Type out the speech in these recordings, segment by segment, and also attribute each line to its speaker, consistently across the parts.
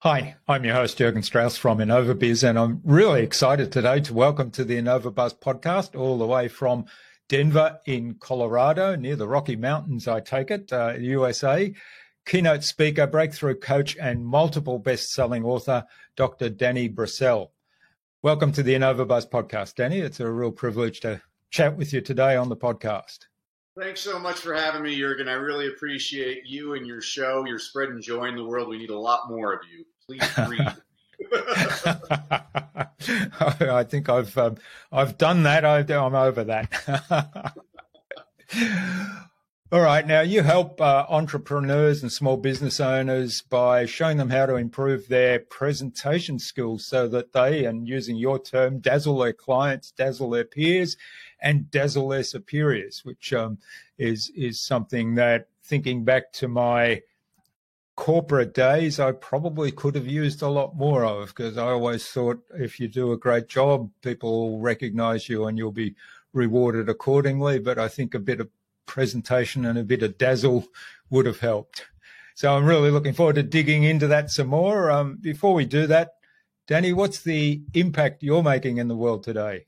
Speaker 1: Hi, I'm your host, Jürgen Strauss from InnovaBiz, and I'm really excited today to welcome to the InnovaBuzz podcast all the way from Denver in Colorado, near the Rocky Mountains, I take it, USA, keynote speaker, breakthrough coach, and multiple best-selling author, Dr. Danny Brassell. Welcome to the InnovaBuzz podcast, Danny. It's a real privilege to chat with you today on the podcast.
Speaker 2: Thanks so much for having me, Jürgen. I really appreciate you and your show. You're spreading joy in the world. We need a lot more of you. Please breathe.
Speaker 1: I think I've done that. I'm over that. All right. Now, you help entrepreneurs and small business owners by showing them how to improve their presentation skills so that they, and using your term, dazzle their clients, dazzle their peers, and dazzle their superiors, which is something that, thinking back to my corporate days, I probably could have used a lot more of, because I always thought if you do a great job, people will recognize you and you'll be rewarded accordingly. But I think a bit of presentation and a bit of dazzle would have helped. So I'm really looking forward to digging into that some more. Before we do that, Danny, what's the impact you're making in the world today?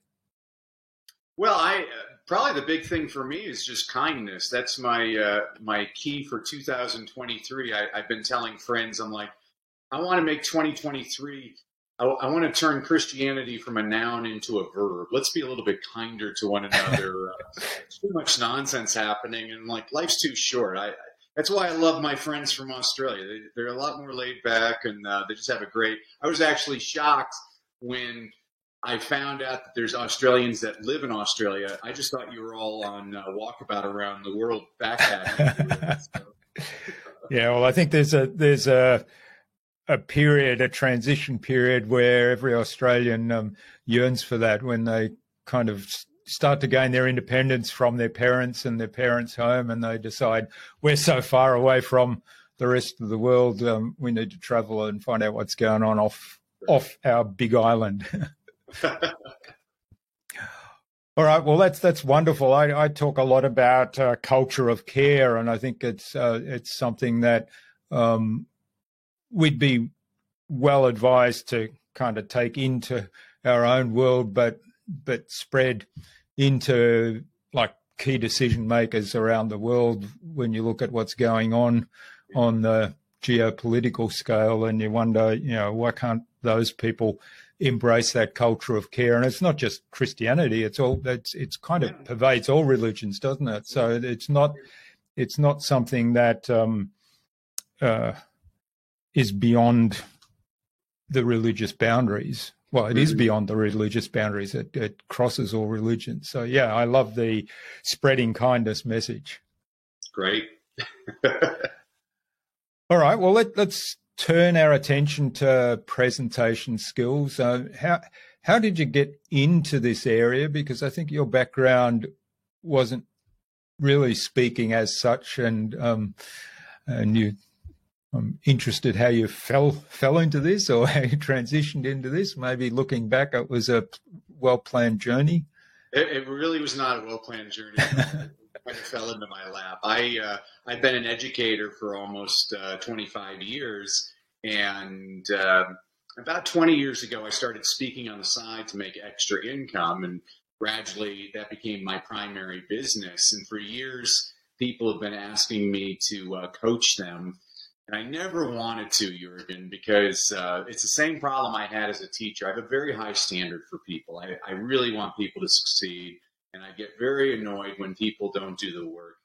Speaker 2: Well, probably the big thing for me is just kindness. That's my key for 2023. I've been telling friends, I'm like, I want to make 2023. I want to turn Christianity from a noun into a verb. Let's be a little bit kinder to one another. There's too much nonsense happening, and life's too short. That's why I love my friends from Australia. They're a lot more laid back, and they just have a great. I was actually shocked when I found out that there's Australians that live in Australia. I just thought you were all on walkabout around the world backpacking.
Speaker 1: Yeah, well, I think there's a period, a transition period, where every Australian yearns for that, when they kind of start to gain their independence from their parents and their parents' home, and they decide we're so far away from the rest of the world, we need to travel and find out what's going on off our big island. All right. Well, that's wonderful. I talk a lot about culture of care, and I think it's something that we'd be well advised to kind of take into our own world, but spread into like key decision makers around the world. When you look at what's going on the geopolitical scale, and you wonder, why can't those people embrace that culture of care? And it's not just Christianity; it's kind of pervades all religions, doesn't it? So it's not something that is beyond the religious boundaries. Well, it is beyond the religious boundaries. It crosses all religions. So yeah, I love the spreading kindness message.
Speaker 2: Great.
Speaker 1: All right. Well, let's turn our attention to presentation skills. How did you get into this area? Because I think your background wasn't really speaking as such, and you. I'm interested how you fell into this, or how you transitioned into this. Maybe looking back, it was a well-planned journey.
Speaker 2: It really was not a well-planned journey. It fell into my lap. I've been an educator for almost 25 years, and about 20 years ago, I started speaking on the side to make extra income, and gradually that became my primary business. And for years, people have been asking me to coach them. And I never wanted to, Jürgen, because it's the same problem I had as a teacher. I have a very high standard for people. I really want people to succeed, and I get very annoyed when people don't do the work.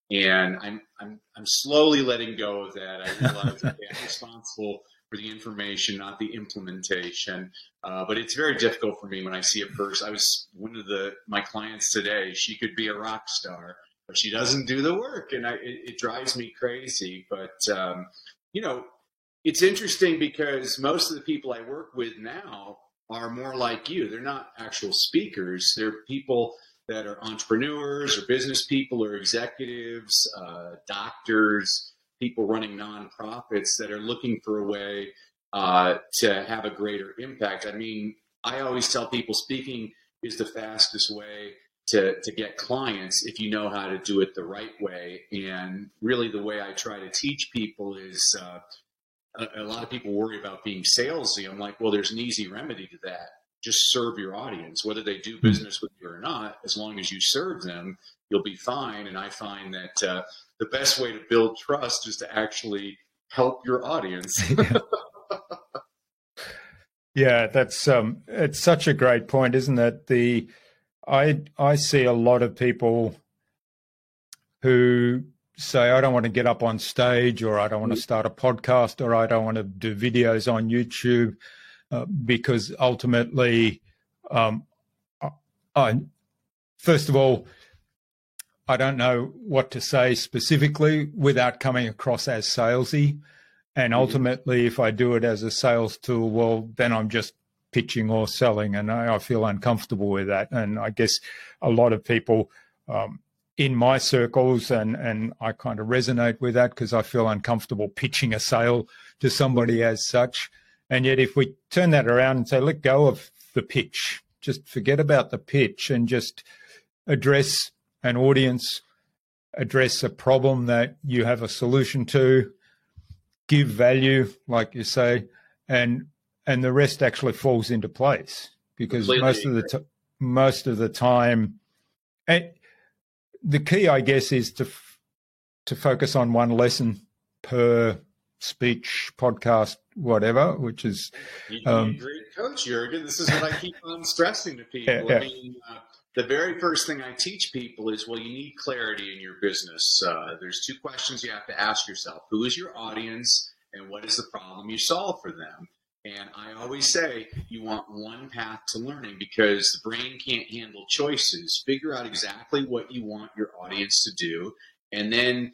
Speaker 2: And I'm slowly letting go of that. I realize that I'm responsible for the information, not the implementation. But it's very difficult for me when I see a person. I was one of my clients today. She could be a rock star, but she doesn't do the work, and it drives me crazy. But, it's interesting because most of the people I work with now are more like you. They're not actual speakers. They're people that are entrepreneurs or business people or executives, doctors, people running nonprofits that are looking for a way to have a greater impact. I mean, I always tell people speaking is the fastest way to get clients if you know how to do it the right way. And really the way I try to teach people is a lot of people worry about being salesy. I'm like, well, there's an easy remedy to that. Just serve your audience, whether they do business with you or not. As long as you serve them, you'll be fine. And I find that the best way to build trust is to actually help your audience.
Speaker 1: Yeah, that's it's such a great point, isn't it? I see a lot of people who say, I don't want to get up on stage, or I don't want to start a podcast, or I don't want to do videos on YouTube, because ultimately, first of all, I don't know what to say specifically without coming across as salesy. And ultimately, if I do it as a sales tool, well, then I'm just pitching or selling, and I feel uncomfortable with that. And I guess a lot of people in my circles, and I kind of resonate with that, because I feel uncomfortable pitching a sale to somebody as such. And yet if we turn that around and say, let go of the pitch, just forget about the pitch and just address an audience, address a problem that you have a solution to, give value, like you say, and the rest actually falls into place, because most of the time, and the key, I guess, is to focus on one lesson per speech, podcast, whatever, which is
Speaker 2: you're a great coach, Jürgen. This is what I keep on stressing to people.
Speaker 1: Yeah.
Speaker 2: I mean, the very first thing I teach people is, well, you need clarity in your business. There's two questions you have to ask yourself. Who is your audience, and what is the problem you solve for them? And I always say you want one path to learning, because the brain can't handle choices. Figure out exactly what you want your audience to do. And then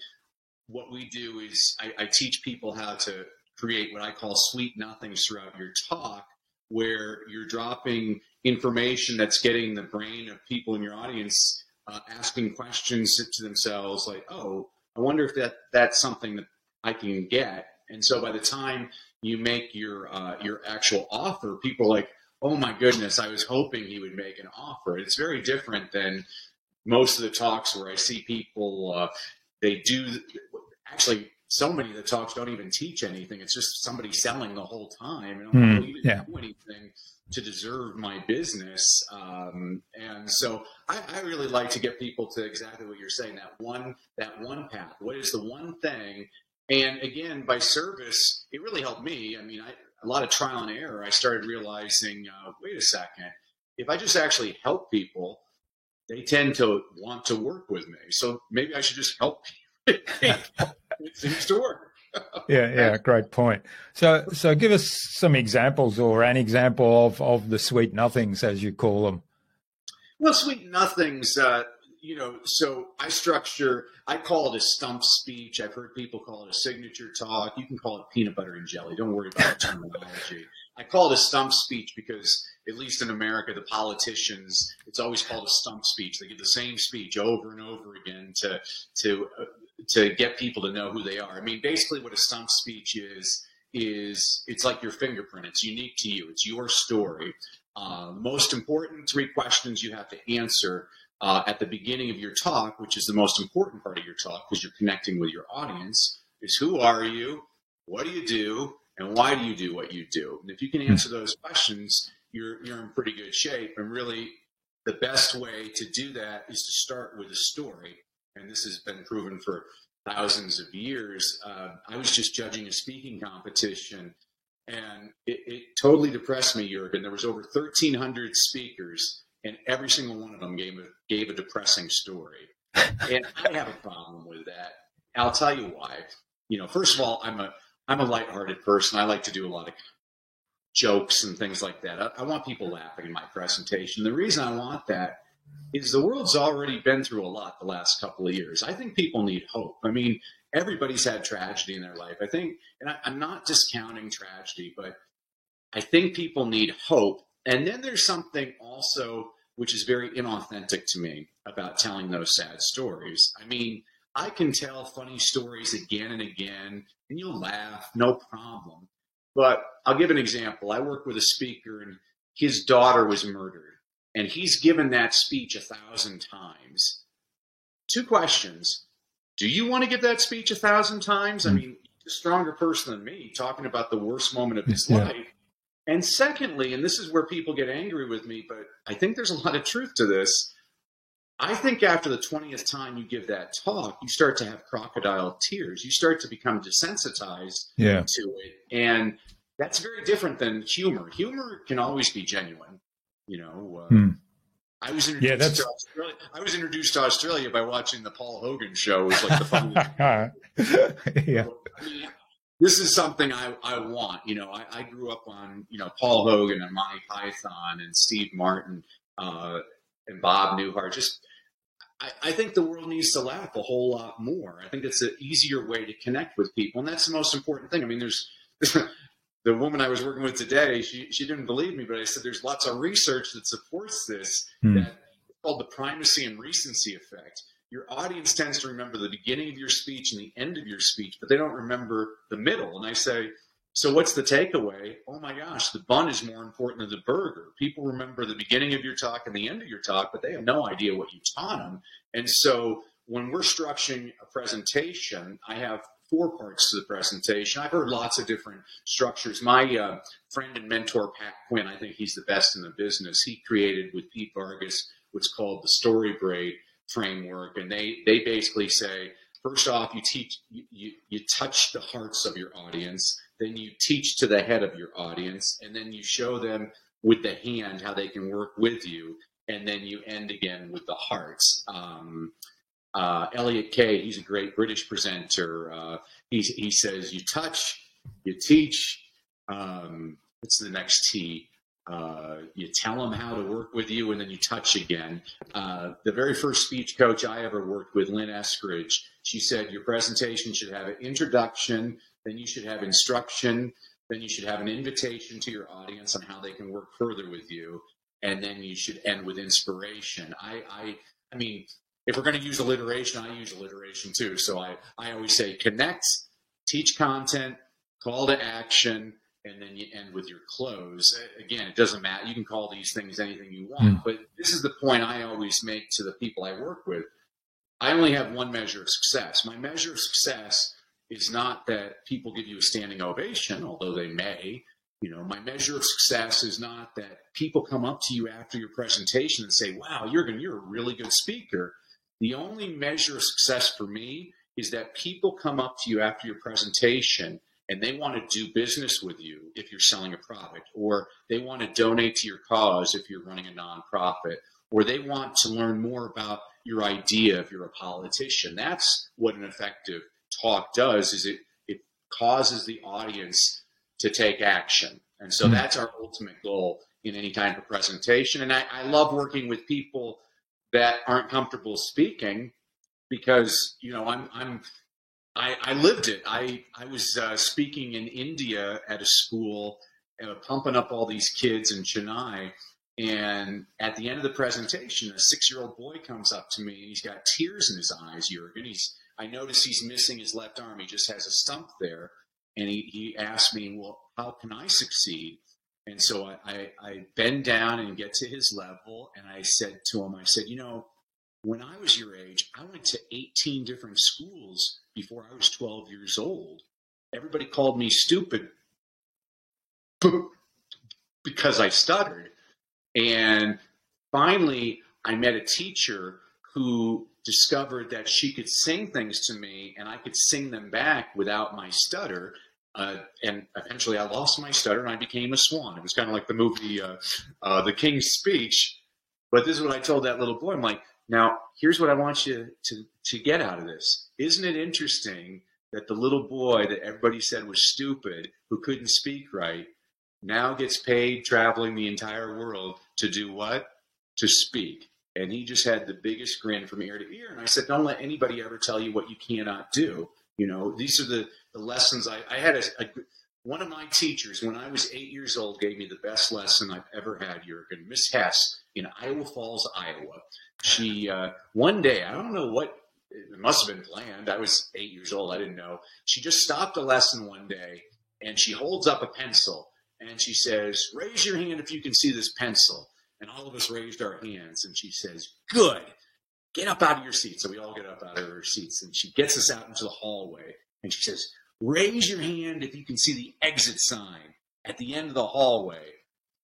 Speaker 2: what we do is I teach people how to create what I call sweet nothings throughout your talk, where you're dropping information that's getting the brain of people in your audience asking questions to themselves like, oh, I wonder if that's something that I can get. And so by the time you make your actual offer, people are like, oh my goodness, I was hoping he would make an offer. It's very different than most of the talks where I see people, actually so many of the talks don't even teach anything. It's just somebody selling the whole time. And I'm like, well, you didn't do anything to deserve my business. And so I really like to get people to exactly what you're saying, that one path. What is the one thing? And again, by service, it really helped me. I mean, a lot of trial and error. I started realizing, wait a second, if I just actually help people, they tend to want to work with me. So maybe I should just help people. It seems to work.
Speaker 1: Yeah, great point. So give us some examples, or an example of the sweet nothings, as you call them.
Speaker 2: Well, sweet nothings, so I call it a stump speech. I've heard people call it a signature talk. You can call it peanut butter and jelly. Don't worry about the terminology. I call it a stump speech because, at least in America, the politicians, it's always called a stump speech. They give the same speech over and over again to get people to know who they are. I mean, basically what a stump speech is it's like your fingerprint. It's unique to you. It's your story. Most important three questions you have to answer at the beginning of your talk, which is the most important part of your talk because you're connecting with your audience, is who are you, what do you do, and why do you do what you do? And if you can answer those questions, you're in pretty good shape. And really, the best way to do that is to start with a story. And this has been proven for thousands of years. I was just judging a speaking competition, and it totally depressed me, Jürgen. There was over 1,300 speakers, and every single one of them gave a depressing story. And I have a problem with that. I'll tell you why. First of all, I'm a lighthearted person. I like to do a lot of jokes and things like that. I want people laughing in my presentation. The reason I want that is the world's already been through a lot the last couple of years. I think people need hope. I mean, everybody's had tragedy in their life. I think, and I'm not discounting tragedy, but I think people need hope. And then there's something also which is very inauthentic to me about telling those sad stories. I mean, I can tell funny stories again and again, and you'll laugh, no problem. But I'll give an example. I work with a speaker, and his daughter was murdered, and he's given that speech 1,000 times. Two questions. Do you want to give that speech 1,000 times? I mean, a stronger person than me, talking about the worst moment of his life. And secondly, and this is where people get angry with me, but I think there's a lot of truth to this. I think after the 20th time you give that talk, you start to have crocodile tears. You start to become desensitized to it. And that's very different than humor. Humor can always be genuine. I was introduced to Australia. I was introduced to Australia by watching the Paul Hogan show. It was like the funniest.
Speaker 1: Yeah.
Speaker 2: I mean, this is something I want. I grew up on, Paul Hogan and Monty Python and Steve Martin and Bob Newhart. I think the world needs to laugh a whole lot more. I think it's an easier way to connect with people, and that's the most important thing. I mean, there's the woman I was working with today. She didn't believe me, but I said there's lots of research that supports this. That it's called the primacy and recency effect. Your audience tends to remember the beginning of your speech and the end of your speech, but they don't remember the middle. And I say, so what's the takeaway? Oh my gosh, the bun is more important than the burger. People remember the beginning of your talk and the end of your talk, but they have no idea what you taught them. And so when we're structuring a presentation, I have 4 parts to the presentation. I've heard lots of different structures. My friend and mentor, Pat Quinn, I think he's the best in the business. He created with Pete Vargas what's called the Story Braid framework. And they basically say, first off, you touch the hearts of your audience. Then you teach to the head of your audience, and then you show them with the hand how they can work with you, and then you end again with the hearts. Elliot Kay, he's a great British presenter. He says you touch, you teach. What's the next T? You tell them how to work with you, and then you touch again. The very first speech coach I ever worked with, Lynn Eskridge, she said your presentation should have an introduction, then you should have instruction, then you should have an invitation to your audience on how they can work further with you, and then you should end with inspiration. I mean, if we're going to use alliteration, I use alliteration too. So I always say connect, teach content, call to action, and then you end with your close. Again, it doesn't matter. You can call these things anything you want, but this is the point I always make to the people I work with. I only have one measure of success. My measure of success is not that people give you a standing ovation, although they may. My measure of success is not that people come up to you after your presentation and say, wow, you're a really good speaker. The only measure of success for me is that people come up to you after your presentation and they want to do business with you if you're selling a product, or they want to donate to your cause if you're running a nonprofit, or they want to learn more about your idea if you're a politician. That's what an effective talk does, is it causes the audience to take action. And so that's our ultimate goal in any type of presentation. And I love working with people that aren't comfortable speaking because, I lived it. I was speaking in India at a school, pumping up all these kids in Chennai. And at the end of the presentation, a 6-year-old boy comes up to me and he's got tears in his eyes, Jürgen. I notice he's missing his left arm. He just has a stump there. And he asked me, well, how can I succeed? And so I bend down and get to his level. And I said to him, when I was your age, I went to 18 different schools before I was 12 years old. Everybody called me stupid because I stuttered. And finally, I met a teacher who discovered that she could sing things to me and I could sing them back without my stutter. And eventually I lost my stutter and I became a swan. It was kind of like the movie The King's Speech. But this is what I told that little boy. I'm like, now, here's what I want you to get out of this. Isn't it interesting that the little boy that everybody said was stupid, who couldn't speak right, now gets paid traveling the entire world to do what? To speak. And he just had the biggest grin from ear to ear. And I said, don't let anybody ever tell you what you cannot do. These are the lessons I had. One of my teachers, when I was 8 years old, gave me the best lesson I've ever had, Jürgen. Miss Hess in Iowa Falls, Iowa. She, one day, I don't know what, it must have been planned. I was 8 years old. I didn't know. She just stopped a lesson one day and she holds up a pencil and she says, raise your hand if you can see this pencil. And all of us raised our hands and she says, good, get up out of your seats. So we all get up out of our seats and she gets us out into the hallway and she says, raise your hand if you can see the exit sign at the end of the hallway.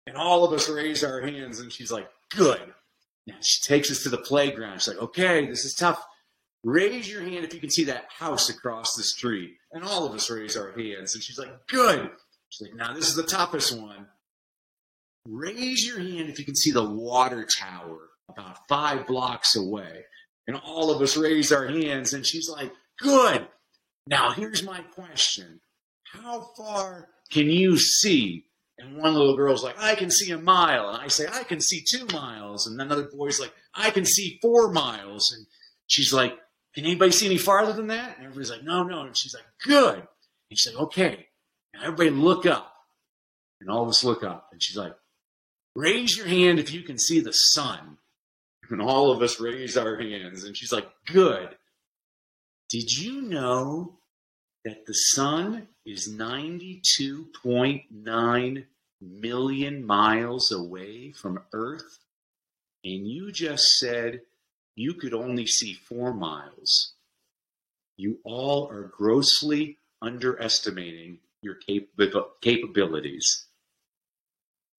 Speaker 2: And all of us raise our hands, and she's like, good. Now she takes us to the playground. She's like, okay, this is tough. Raise your hand if you can see that house across the street. And all of us raise our hands, and she's like, good. She's like, now this is the toughest one. Raise your hand if you can see the water tower about 5 blocks away. And all of us raise our hands, and she's like, good. Now here's my question. How far can you see? And one little girl's like, I can see a mile. And I say, I can see 2 miles. And another boy's like, I can see 4 miles. And she's like, can anybody see any farther than that? And everybody's like, no, no. And she's like, good. And she's like, okay. Now everybody look up. And all of us look up. And she's like, raise your hand if you can see the sun. And all of us raise our hands. And she's like, good. Did you know that the sun is 92.9 million miles away from Earth? And you just said you could only see 4 miles. You all are grossly underestimating your capabilities.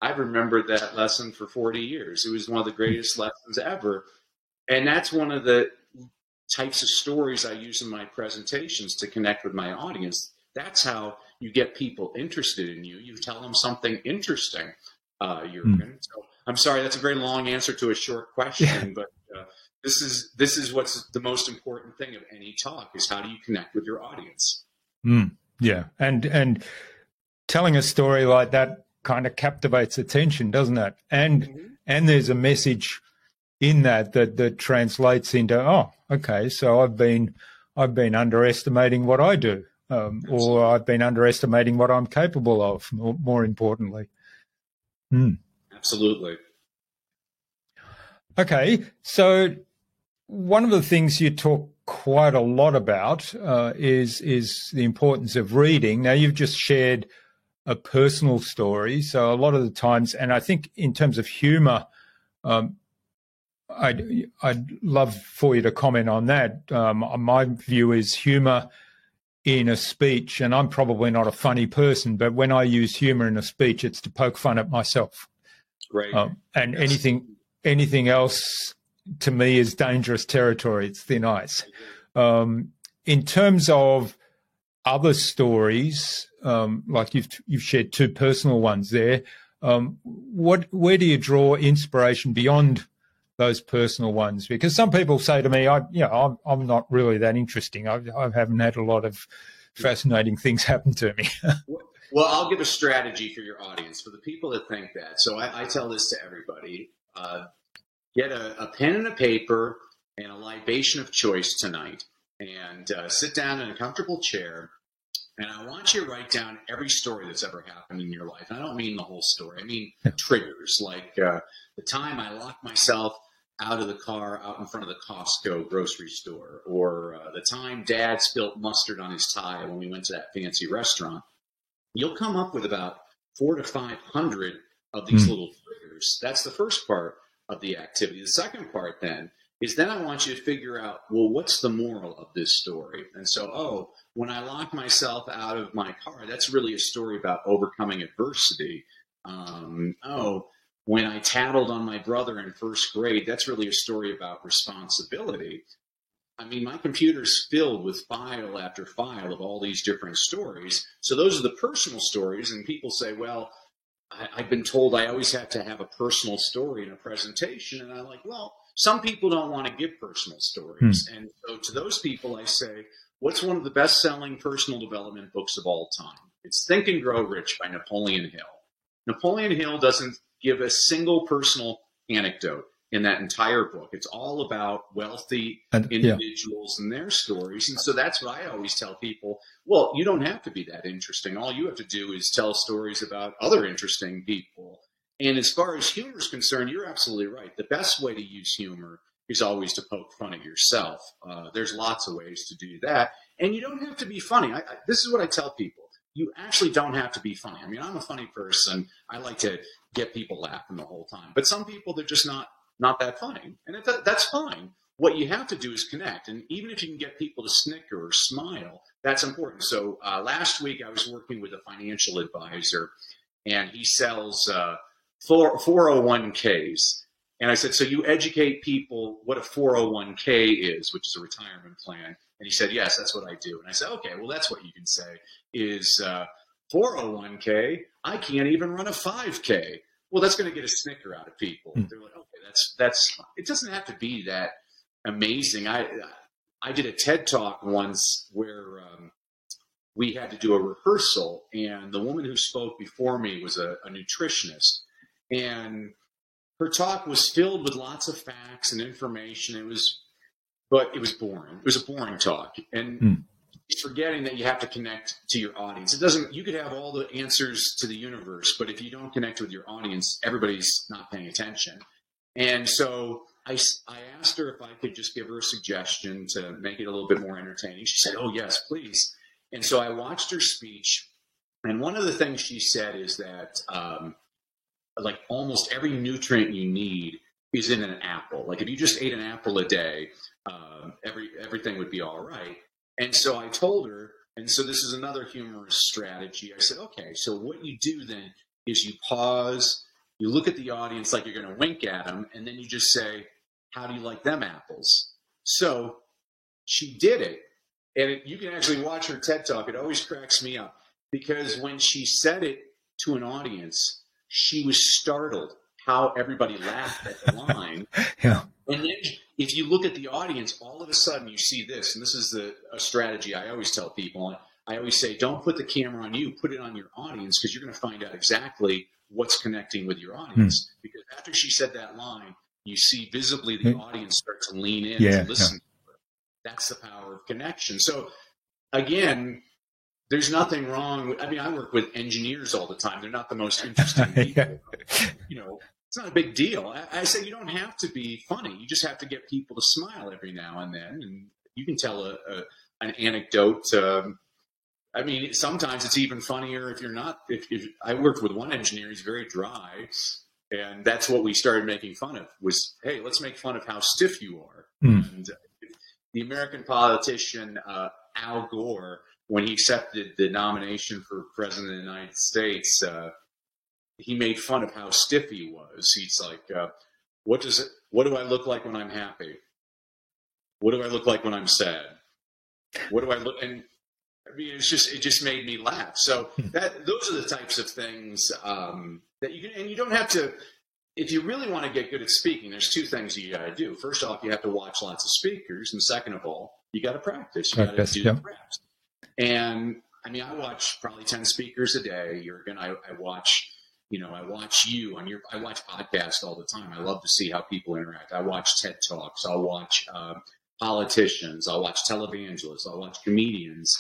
Speaker 2: I've remembered that lesson for 40 years. It was one of the greatest lessons ever. And that's one of the types of stories I use in my presentations to connect with my audience. That's how you get people interested in you. You tell them something interesting, Jürgen. So I'm sorry, that's a very long answer to a short question, but this is what's the most important thing of any talk is how do you connect with your audience?
Speaker 1: Yeah, and telling a story like that kind of captivates attention, doesn't it? And there's a message in that translates into, oh, okay, so I've been underestimating what I do, or I've been underestimating what I'm capable of. More importantly,
Speaker 2: absolutely.
Speaker 1: Okay, so one of the things you talk quite a lot about is the importance of reading. Now, you've just shared a personal story, so a lot of the times, and I think in terms of humour, I'd love for you to comment on that. My view is humour in a speech, and I'm probably not a funny person, but when I use humour in a speech, it's to poke fun at myself.
Speaker 2: Right.
Speaker 1: And anything else to me is dangerous territory. It's thin ice. In terms of other stories, like you've shared 2 personal ones there, where do you draw inspiration beyond those personal ones? Because some people say to me, I'm not really that interesting. I haven't had a lot of fascinating things happen to me.
Speaker 2: Well, I'll give a strategy for your audience, for the people that think that. So I tell this to everybody. Get a pen and a paper and a libation of choice tonight, and sit down in a comfortable chair, and I want you to write down every story that's ever happened in your life. And I don't mean the whole story. I mean triggers, like the time I locked myself out of the car out in front of the Costco grocery store, or the time Dad spilt mustard on his tie when we went to that fancy restaurant. You'll come up with about 400 to 500 of these little triggers. That's the first part of the activity. The second part then is then I want you to figure out, well, what's the moral of this story? And so, when I locked myself out of my car, that's really a story about overcoming adversity. When I tattled on my brother in first grade, that's really a story about responsibility. I mean, my computer's filled with file after file of all these different stories. So those are the personal stories. And people say, well, I've been told I always have to have a personal story in a presentation. And I'm like, well, some people don't want to give personal stories. And so to those people, I say, what's one of the best-selling personal development books of all time? It's Think and Grow Rich by Napoleon Hill. Napoleon Hill doesn't give a single personal anecdote in that entire book. It's all about wealthy individuals and their stories. And so that's what I always tell people. Well, you don't have to be that interesting. All you have to do is tell stories about other interesting people. And as far as humor is concerned, you're absolutely right. The best way to use humor is always to poke fun at yourself. There's lots of ways to do that. And you don't have to be funny. This is what I tell people. You actually don't have to be funny. I mean, I'm a funny person. I like to get people laughing the whole time. But some people, they're just not that funny. And that's fine. What you have to do is connect. And even if you can get people to snicker or smile, that's important. So last week I was working with a financial advisor, and he sells 401ks. And I said, so you educate people what a 401k is, which is a retirement plan. And he said, yes, that's what I do. And I said, okay, well, that's what you can say is 401k, I can't even run a 5k. Well, that's going to get a snicker out of people. They're like, okay, that's it doesn't have to be that amazing. I did a TED Talk once where we had to do a rehearsal, and the woman who spoke before me was a nutritionist. And her talk was filled with lots of facts and information. But it was boring. It was a boring talk. And she's forgetting that you have to connect to your audience. You could have all the answers to the universe, but if you don't connect with your audience, everybody's not paying attention. And so I asked her if I could just give her a suggestion to make it a little bit more entertaining. She said, oh, yes, please. And so I watched her speech. And one of the things she said is that like almost every nutrient you need is in an apple. Like if you just ate an apple a day, everything would be all right. And so I told her, and so this is another humorous strategy. I said, okay, so what you do then is you pause, you look at the audience like you're going to wink at them, and then you just say, how do you like them apples? So she did it. And you can actually watch her TED Talk. It always cracks me up because when she said it to an audience, she was startled how everybody laughed at the line.
Speaker 1: Yeah.
Speaker 2: And then if you look at the audience, all of a sudden you see this, and this is a strategy I always tell people. I always say, don't put the camera on you, put it on your audience, because you're going to find out exactly what's connecting with your audience. Because after she said that line, you see visibly the audience start to lean in to listen to her. That's the power of connection. So again, there's nothing wrong. I mean, I work with engineers all the time. They're not the most interesting people. It's not a big deal. I say you don't have to be funny. You just have to get people to smile every now and then. And you can tell an anecdote. I mean, sometimes it's even funnier if you're not. If I worked with one engineer, he's very dry, and that's what we started making fun of. Was, hey, let's make fun of how stiff you are. And the American politician Al Gore, when he accepted the nomination for president of the United States, he made fun of how stiff he was. He's like, what do I look like when I'm happy? What do I look like when I'm sad? What do I look? And I mean, it just made me laugh. So those are the types of things that you can, and you don't have to, if you really want to get good at speaking, there's two things you got to do. First off, you have to watch lots of speakers. And second of all, you got to practice. You got to do the reps. And I mean, I watch probably 10 speakers a day. I watch you on I watch podcasts all the time. I love to see how people interact. I watch TED Talks. I'll watch politicians. I'll watch televangelists. I'll watch comedians.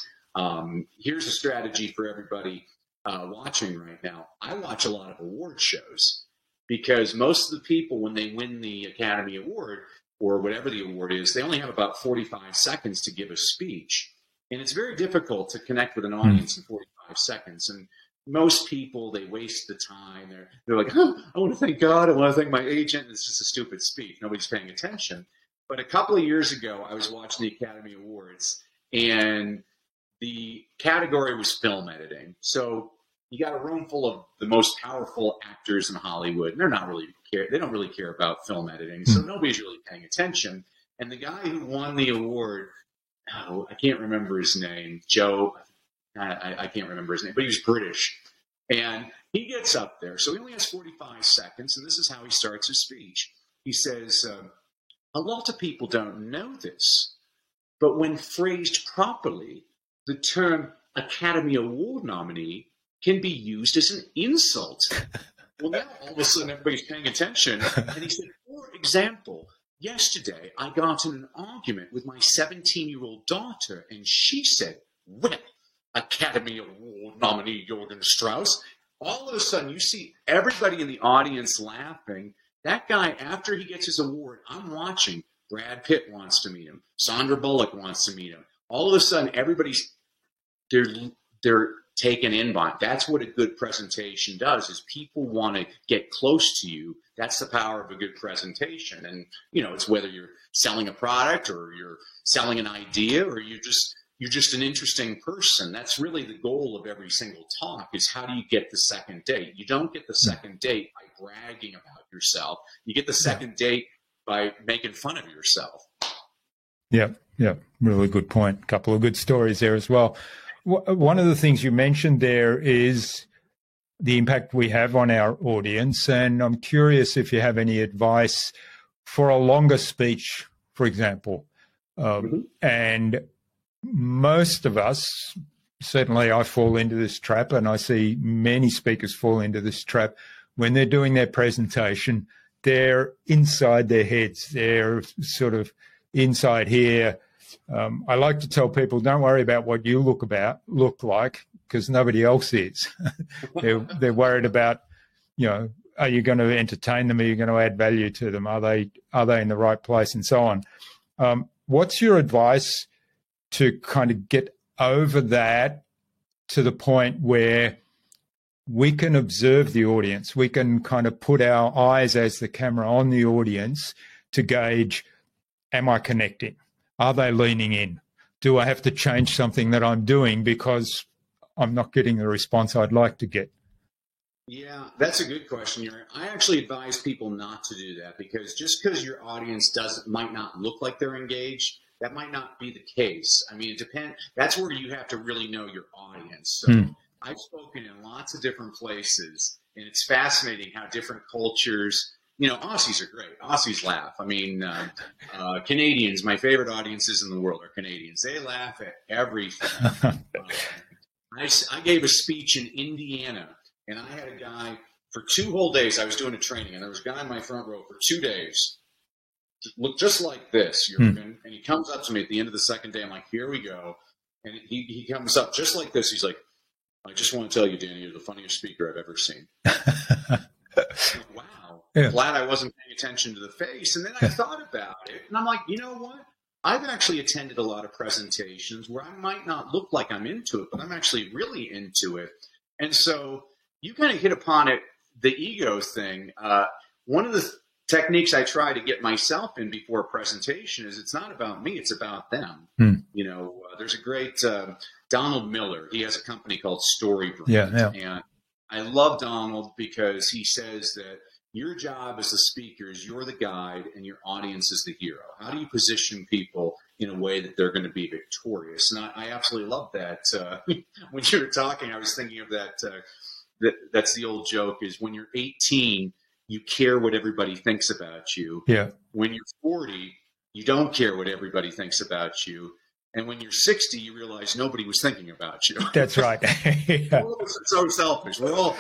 Speaker 2: Here's a strategy for everybody watching right now. I watch a lot of award shows because most of the people, when they win the Academy Award or whatever the award is, they only have about 45 seconds to give a speech. And it's very difficult to connect with an audience in 45 seconds. And most people, they waste the time. They're like, I want to thank God. I want to thank my agent. It's just a stupid speech. Nobody's paying attention. But a couple of years ago, I was watching the Academy Awards, and the category was film editing. So you got a room full of the most powerful actors in Hollywood, and they don't really care about film editing. So nobody's really paying attention. And the guy who won the award, I can't remember his name, Joe. I can't remember his name, but he was British. And he gets up there. So he only has 45 seconds, and this is how he starts his speech. He says, a lot of people don't know this, but when phrased properly, the term Academy Award nominee can be used as an insult. Well, now all of a sudden everybody's paying attention. And he said, for example, yesterday I got in an argument with my 17-year-old daughter, and she said, well, Academy Award nominee Jorgen Strauss. All of a sudden, you see everybody in the audience laughing. That guy, after he gets his award, I'm watching. Brad Pitt wants to meet him. Sandra Bullock wants to meet him. All of a sudden, they're taken in by it. That's what a good presentation does, is people want to get close to you. That's the power of a good presentation. And, it's whether you're selling a product or you're selling an idea or you're just you're just an interesting person. That's really the goal of every single talk, is how do you get the second date? You don't get the second date by bragging about yourself. You get the second date by making fun of yourself.
Speaker 1: Yeah, really good point. A couple of good stories there as well. One of the things you mentioned there is the impact we have on our audience, and I'm curious if you have any advice for a longer speech, for example. And most of us, certainly I fall into this trap, and I see many speakers fall into this trap. When they're doing their presentation, they're inside their heads. They're sort of inside here. I like to tell people, don't worry about what you look like, because nobody else is. They're worried about, are you going to entertain them? Are you going to add value to them? Are they in the right place, and so on? What's your advice to kind of get over that to the point where we can observe the audience? We can kind of put our eyes as the camera on the audience to gauge, am I connecting? Are they leaning in? Do I have to change something that I'm doing because I'm not getting the response I'd like to get?
Speaker 2: Yeah, that's a good question. I actually advise people not to do that, because just because your audience might not look like they're engaged, that might not be the case. I mean, it depends. That's where you have to really know your audience. So I've spoken in lots of different places, and it's fascinating how different cultures, Aussies are great. Aussies laugh. I mean, Canadians, my favorite audiences in the world are Canadians. They laugh at everything. I gave a speech in Indiana, and I had a guy for 2 whole days. I was doing a training, and there was a guy in my front row for 2 days. Looked just like this, Jurgen. And he comes up to me at the end of the second day. I'm like, here we go. And he comes up just like this. He's like, I just want to tell you, Danny, you're the funniest speaker I've ever seen. Like, wow. Yeah. Glad I wasn't paying attention to the face. And then I thought about it, and I'm like, you know what? I've actually attended a lot of presentations where I might not look like I'm into it, but I'm actually really into it. And so you kind of hit upon it, the ego thing. One of the techniques I try to get myself in before a presentation is, it's not about me, it's about them. There's a great Donald Miller. He has a company called Storybrand. Yeah. And I love Donald because he says that your job as the speaker is you're the guide and your audience is the hero. How do you position people in a way that they're going to be victorious? And I absolutely love that. When you were talking, I was thinking of that. That's the old joke, is when you're 18, you care what everybody thinks about you. Yeah. When you're 40, you don't care what everybody thinks about you. And when you're 60, you realize nobody was thinking about you.
Speaker 1: That's right.
Speaker 2: Yeah. We're all so selfish. We're all,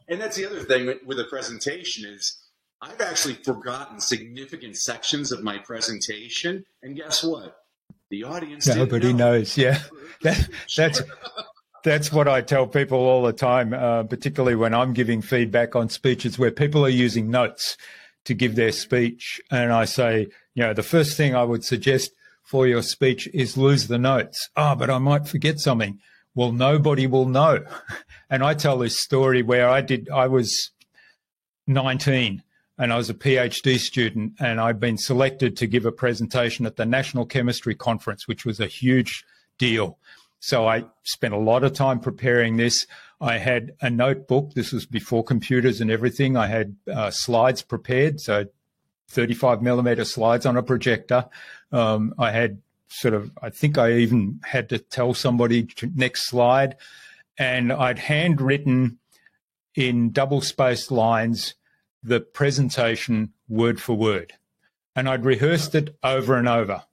Speaker 2: and that's the other thing with a presentation is I've actually forgotten significant sections of my presentation. And guess what? The audience
Speaker 1: Nobody knows. Yeah. That's what I tell people all the time, particularly when I'm giving feedback on speeches where people are using notes to give their speech. And I say, the first thing I would suggest for your speech is lose the notes. Oh, but I might forget something. Well, nobody will know. And I tell this story where I was 19 and I was a PhD student, and I'd been selected to give a presentation at the National Chemistry Conference, which was a huge deal. So I spent a lot of time preparing this. I had a notebook. This was before computers and everything. I had slides prepared, so 35 millimeter slides on a projector. I had I think I even had to tell somebody next slide. And I'd handwritten in double-spaced lines the presentation word for word. And I'd rehearsed it over and over.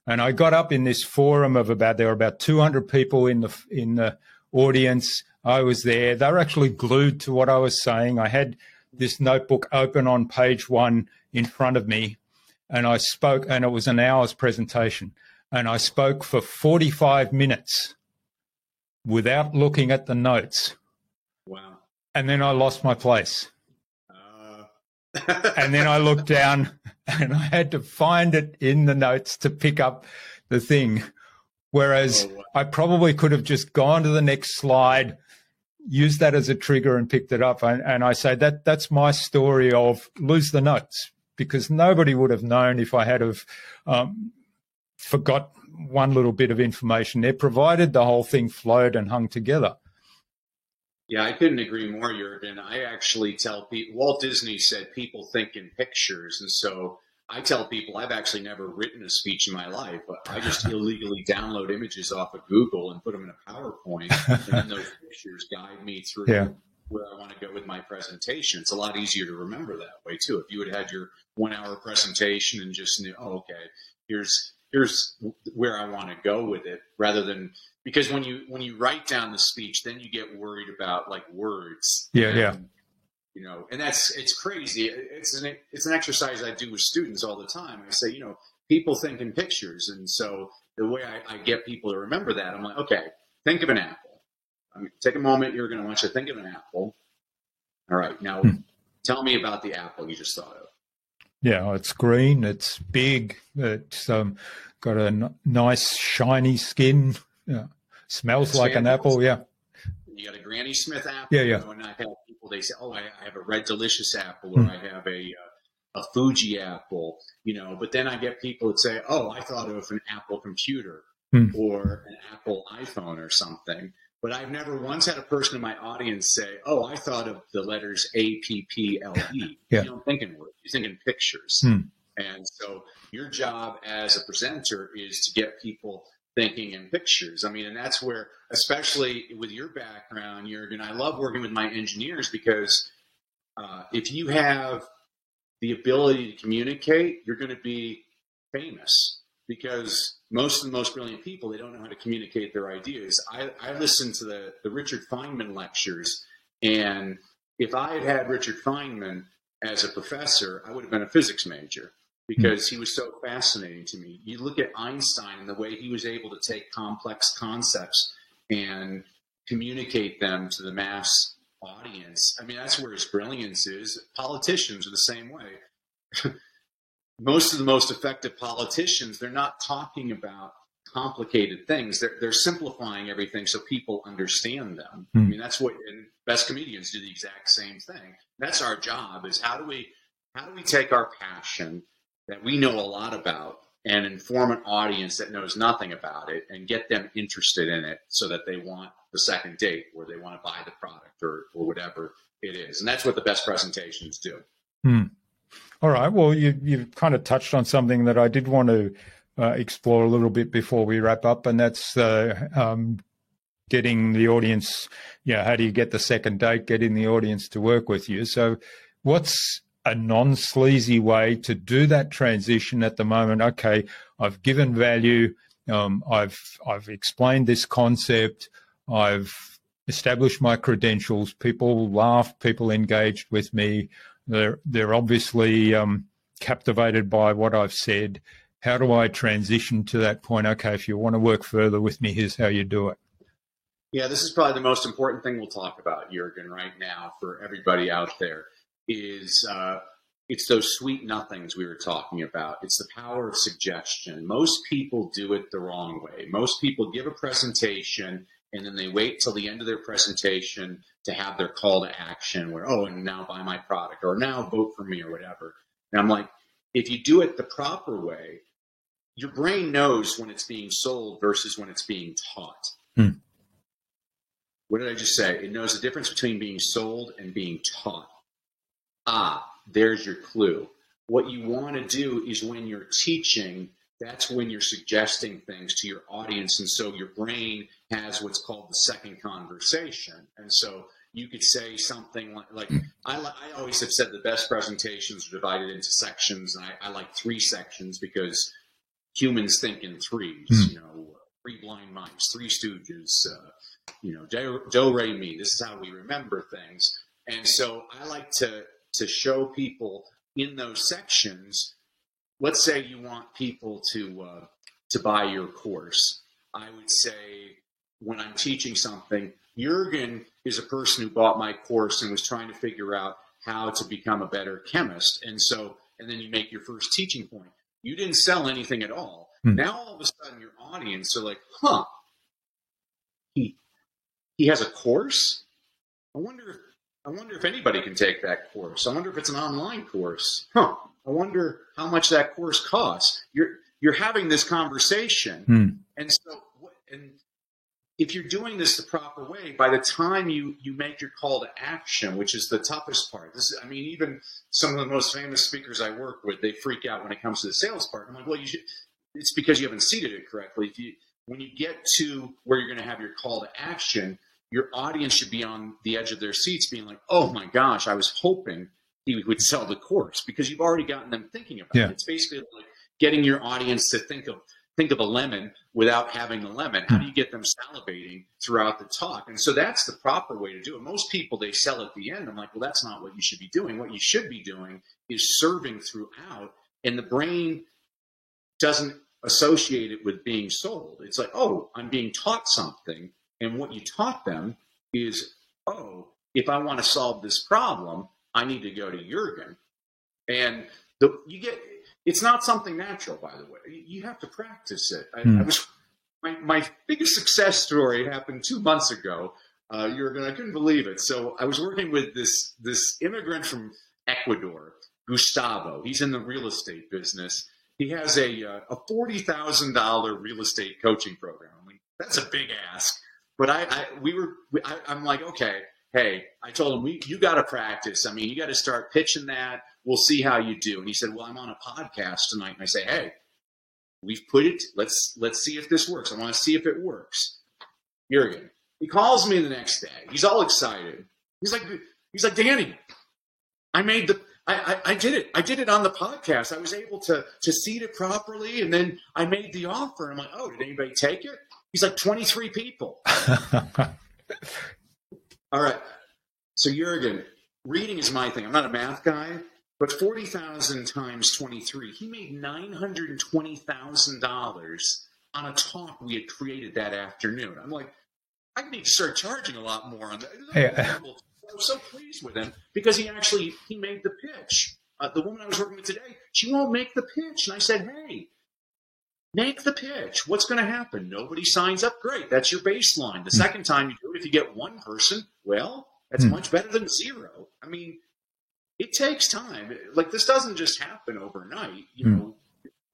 Speaker 1: And I got up in this forum of there were about 200 people in the audience. I was there. They were actually glued to what I was saying. I had this notebook open on page 1 in front of me, and I spoke, and it was an hour's presentation. And I spoke for 45 minutes without looking at the notes.
Speaker 2: Wow.
Speaker 1: And then I lost my place. And then I looked down and I had to find it in the notes to pick up the thing. Whereas I probably could have just gone to the next slide, used that as a trigger and picked it up. And I say that's my story of lose the notes, because nobody would have known if I had have forgot one little bit of information there, provided the whole thing flowed and hung together.
Speaker 2: Yeah, I couldn't agree more, Jurgen. I actually tell people, Walt Disney said people think in pictures. And so I tell people I've actually never written a speech in my life, but I just illegally download images off of Google and put them in a PowerPoint. And then those pictures guide me through where I want to go with my presentation. It's a lot easier to remember that way, too. If you had had your 1 hour presentation and just knew, oh, okay, here's where I want to go with it, rather than, because when you write down the speech, then you get worried about like words.
Speaker 1: Yeah.
Speaker 2: You know, and it's crazy. It's an exercise I do with students all the time. I say, you know, people think in pictures. And so the way I get people to remember that, I'm like, okay, think of an apple. Take a moment. You're going to want you to think of an apple. All right. Now tell me about the apple you just thought of.
Speaker 1: Yeah, it's green. It's big. It's got a nice shiny skin. Yeah, smells like an apple. Yeah.
Speaker 2: You got a Granny Smith apple.
Speaker 1: Yeah.
Speaker 2: You know, and I've had people, they say, oh, I have a Red Delicious apple, or I have a Fuji apple. You know, but then I get people that say, oh, I thought of an Apple computer or an Apple iPhone or something. But I've never once had a person in my audience say, oh, I thought of the letters APPLE.
Speaker 1: Yeah.
Speaker 2: You don't think in words, you think in pictures. And so your job as a presenter is to get people thinking in pictures. I mean, and that's where, especially with your background, Jurgen, I love working with my engineers, because if you have the ability to communicate, you're going to be famous. Because most of the most brilliant people, they don't know how to communicate their ideas. I listened to the Richard Feynman lectures, and if I had Richard Feynman as a professor, I would have been a physics major, because he was so fascinating to me. You look at Einstein and the way he was able to take complex concepts and communicate them to the mass audience. I mean, that's where his brilliance is. Politicians are the same way. Most of the most effective politicians, they're not talking about complicated things. They're simplifying everything so people understand them. I mean, that's what, and best comedians do the exact same thing. That's our job, is how do we take our passion that we know a lot about and inform an audience that knows nothing about it and get them interested in it so that they want the second date, or they want to buy the product, or whatever it is. And that's what the best presentations do.
Speaker 1: All right. Well, you've kind of touched on something that I did want to explore a little bit before we wrap up, and that's getting the audience, how do you get the second date, getting the audience to work with you? So what's a non-sleazy way to do that transition at the moment? Okay, I've given value. I've explained this concept. I've established my credentials. People laughed. People engaged with me. They're obviously captivated by what I've said. How do I transition to that point? Okay, if you want to work further with me, here's how you do it.
Speaker 2: Yeah, this is probably the most important thing we'll talk about, Jurgen, right now for everybody out there, is it's those sweet nothings we were talking about. It's the power of suggestion. Most people do it the wrong way. Most people give a presentation and then they wait till the end of their presentation to have their call to action where, oh, and now buy my product, or now vote for me, or whatever. And I'm like, if you do it the proper way, your brain knows when it's being sold versus when it's being taught. What did I just say? It knows the difference between being sold and being taught. There's your clue. What you want to do is, when you're teaching, that's when you're suggesting things to your audience. And so your brain has what's called the second conversation. And so you could say something like I always have said the best presentations are divided into sections. And I like 3 sections because humans think in threes, you know, 3 blind mice, 3 stooges, you know, do, re, mi. This is how we remember things. And so I like to show people in those sections. Let's say you want people to buy your course. I would say, when I'm teaching something, Jurgen is a person who bought my course and was trying to figure out how to become a better chemist. And then you make your first teaching point. You didn't sell anything at all. Now all of a sudden your audience are like, he has a course? I wonder if anybody can take that course. I wonder if it's an online course. I wonder how much that course costs. You're you're having this conversation.
Speaker 1: Mm.
Speaker 2: And so, and if you're doing this the proper way, by the time you make your call to action, which is the toughest part, even some of the most famous speakers I work with, they freak out when it comes to the sales part. I'm like, well, it's because you haven't seeded it correctly. When you get to where you're going to have your call to action, your audience should be on the edge of their seats being like, oh my gosh, I was hoping he would sell the course, because you've already gotten them thinking about it. It's basically like getting your audience to think of a lemon without having the lemon. How do you get them salivating throughout the talk? And so that's the proper way to do it. Most people, they sell at the end. I'm like, well, that's not what you should be doing. What you should be doing is serving throughout, and the brain doesn't associate it with being sold. It's like, oh, I'm being taught something, and what you taught them is, oh, if I want to solve this problem, I need to go to Jurgen. And it's not something natural, by the way. You have to practice it. My biggest success story happened 2 months ago. Jurgen, I couldn't believe it. So I was working with this immigrant from Ecuador, Gustavo. He's in the real estate business. He has a $40,000 real estate coaching program. I mean, that's a big ask. But I'm like, okay, hey, I told him, you got to practice. I mean, you got to start pitching that. We'll see how you do. And he said, well, I'm on a podcast tonight. And I say, hey, we've put it. Let's see if this works. I want to see if it works. Jurgen, he calls me the next day. He's all excited. He's like, Danny, I did it. I did it on the podcast. I was able to seed it properly, and then I made the offer. I'm like, oh, did anybody take it? He's like, 23 people. All right. So Jurgen, reading is my thing. I'm not a math guy, but 40,000 times 23, he made $920,000 on a talk we had created that afternoon. I'm like, I need to start charging a lot more on that. I was so pleased with him because he made the pitch. The woman I was working with today, she won't make the pitch. And I said, hey, make the pitch. What's going to happen? Nobody signs up. Great. That's your baseline. The second time you do it, if you get one person, well, that's much better than zero. I mean, it takes time. Like, this doesn't just happen overnight. You know,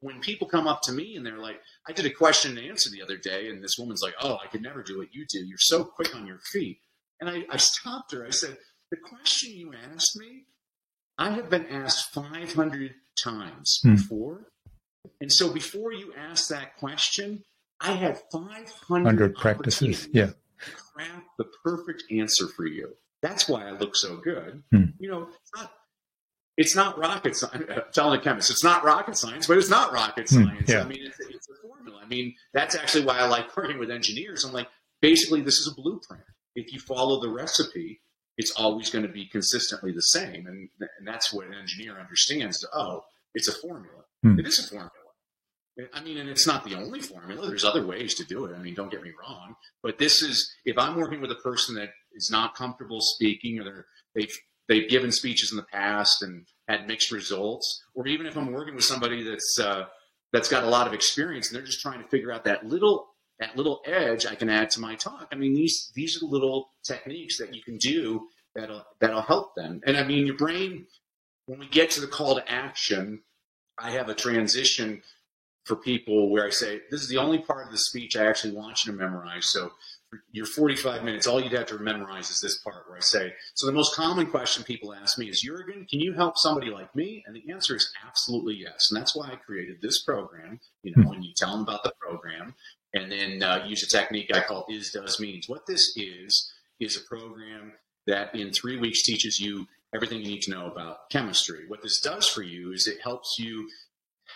Speaker 2: when people come up to me and they're like, I did a question and answer the other day, and this woman's like, oh, I could never do what you do. You're so quick on your feet. And I stopped her. I said, the question you asked me, I have been asked 500 times before. And so before you asked that question, I had 500
Speaker 1: practices. Yeah.
Speaker 2: To craft the perfect answer for you. That's why I look so good. You know, it's not rocket science. I'm telling the chemist, it's not rocket science, but it's not rocket science.
Speaker 1: Yeah.
Speaker 2: I mean, it's a formula. I mean, that's actually why I like working with engineers. I'm like, basically, this is a blueprint. If you follow the recipe, it's always going to be consistently the same. And that's what an engineer understands. Oh, it's a formula. It is a formula. I mean, and it's not the only formula. There's other ways to do it. I mean, don't get me wrong. But this is, if I'm working with a person that is not comfortable speaking, or they've given speeches in the past and had mixed results, or even if I'm working with somebody that's got a lot of experience and they're just trying to figure out that little edge I can add to my talk. I mean, these are the little techniques that you can do that'll help them. And I mean, your brain, when we get to the call to action, I have a transition for people where I say, this is the only part of the speech I actually want you to memorize. So for your 45 minutes, all you'd have to memorize is this part where I say, so the most common question people ask me is, Jurgen, can you help somebody like me? And the answer is absolutely yes. And that's why I created this program, you know, and you tell them about the program, and then use a technique I call is, does, means. What this is a program that in 3 weeks teaches you everything you need to know about chemistry. What this does for you is it helps you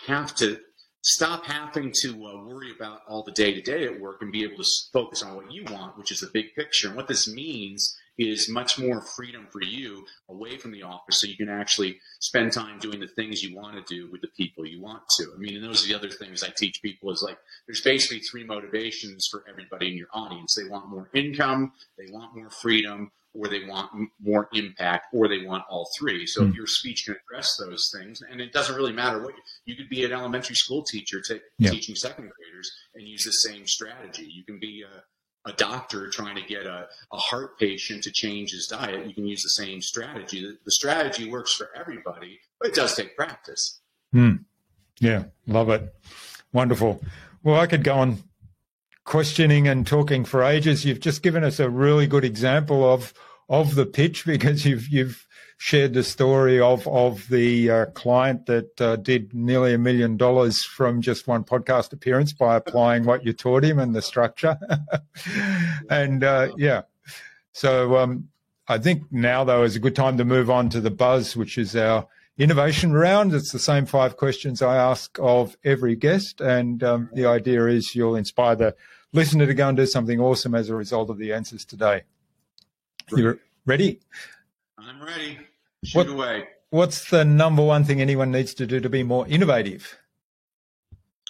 Speaker 2: have to stop having to worry about all the day-to-day at work and be able to focus on what you want, which is the big picture. And what this means is much more freedom for you away from the office, so you can actually spend time doing the things you want to do with the people you want to. I mean, and those are the other things I teach people is like, there's basically 3 motivations for everybody in your audience. They want more income, they want more freedom, or they want more impact, or they want all 3. So if your speech can address those things, and it doesn't really matter what, you could be an elementary school teacher teaching second graders and use the same strategy. You can be a doctor trying to get a heart patient to change his diet. You can use the same strategy. The strategy works for everybody, but it does take practice.
Speaker 1: Yeah, love it. Wonderful. Well, I could go on questioning and talking for ages. You've just given us a really good example of the pitch, because you've shared the story of the client that did nearly $1 million from just one podcast appearance by applying what you taught him and the structure. And so I think now, though, is a good time to move on to the buzz, which is our innovation round. It's the same 5 questions I ask of every guest, and the idea is you'll inspire the listener to go and do something awesome as a result of the answers today. You're ready?
Speaker 2: I'm ready. Shoot away.
Speaker 1: What's the number one thing anyone needs to do to be more innovative?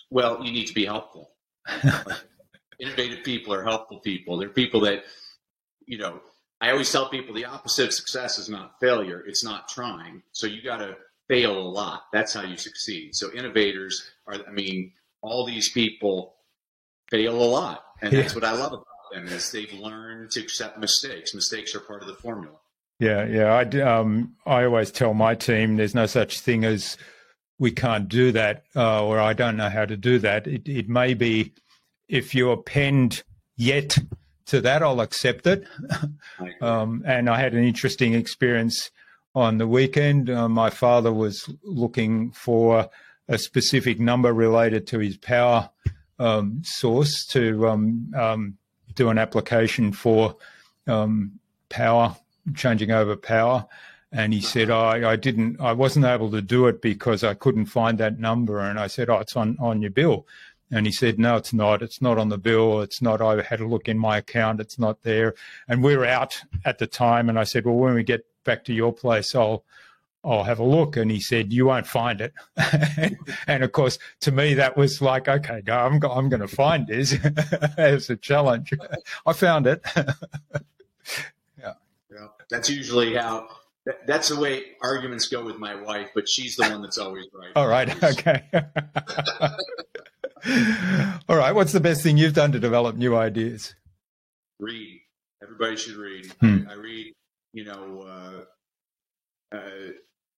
Speaker 2: Well, you need to be helpful. Innovative people are helpful people. They're people that, I always tell people the opposite of success is not failure. It's not trying. So you got to fail a lot. That's how you succeed. So innovators all these people fail a lot. And that's what I love about them, is they've learned to accept mistakes. Mistakes are part of the formula.
Speaker 1: Yeah. I always tell my team there's no such thing as we can't do that, or I don't know how to do that. It may be, if you append yet to that, I'll accept it. And I had an interesting experience on the weekend. My father was looking for a specific number related to his power source to do an application for power, changing over power. And he said, I wasn't able to do it because I couldn't find that number. And I said, it's on your bill. And he said, no, it's not. It's not on the bill. It's not. I had a look in my account. It's not there. And we were out at the time. And I said, well, when we get back to your place, I'll have a look. And he said, you won't find it. And of course, to me, that was like, okay, no, I'm going to find this. It's a challenge. I found it.
Speaker 2: Yeah. That's usually how. That's the way arguments go with my wife, but she's the one that's always right.
Speaker 1: All right. Okay. All right. What's the best thing you've done to develop new ideas?
Speaker 2: Read. Everybody should read. I read,